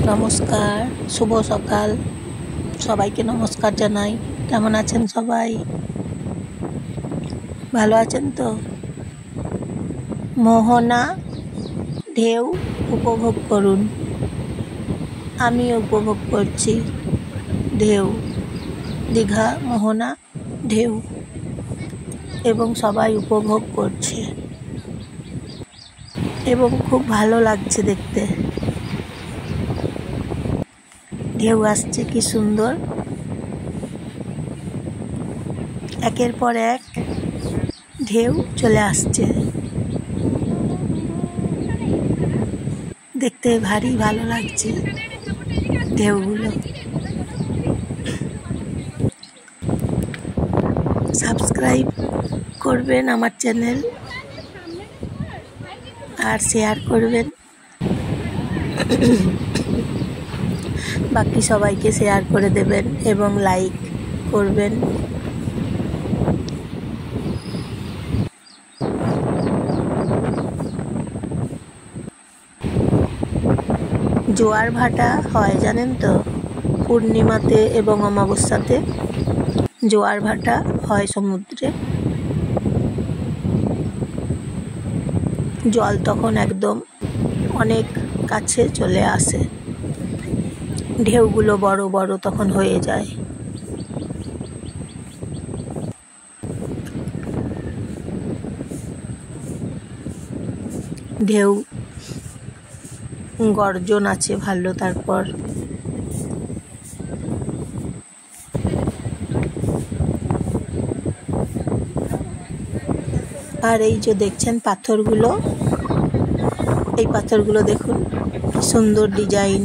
নমস্কার, শুভ সকাল। সবাইকে নমস্কার জানাই। কেমন আছেন সবাই? ভালো আছেন তো? মোহনা ঢেউ উপভোগ করুন। আমি উপভোগ করছি ঢেউ, দীঘা মোহনা ঢেউ, এবং সবাই উপভোগ করছে এবং খুব ভালো লাগছে দেখতে। ঢেউ আসছে কি সুন্দর, একের পর এক ঢেউ চলে আসছে, দেখতে ভারী ভালো লাগছে ঢেউগুলো। সাবস্ক্রাইব করবেন আমার চ্যানেল আর শেয়ার করবেন, বাকি সবাইকে শেয়ার করে দেবেন এবং লাইক করবেন। জোয়ার ভাটা হয় জানেন তো, পূর্ণিমাতে এবং অমাবস্যাতে জোয়ার ভাটা হয় সমুদ্রে। জল তখন একদম অনেক কাছে চলে আসে, ঢেউগুলো বড় বড় তখন হয়ে যায়। ঢেউ গর্জন আছে ভালো। তারপর আর এই যে দেখছেন পাথরগুলো, এই পাথরগুলো দেখুন, সুন্দর ডিজাইন।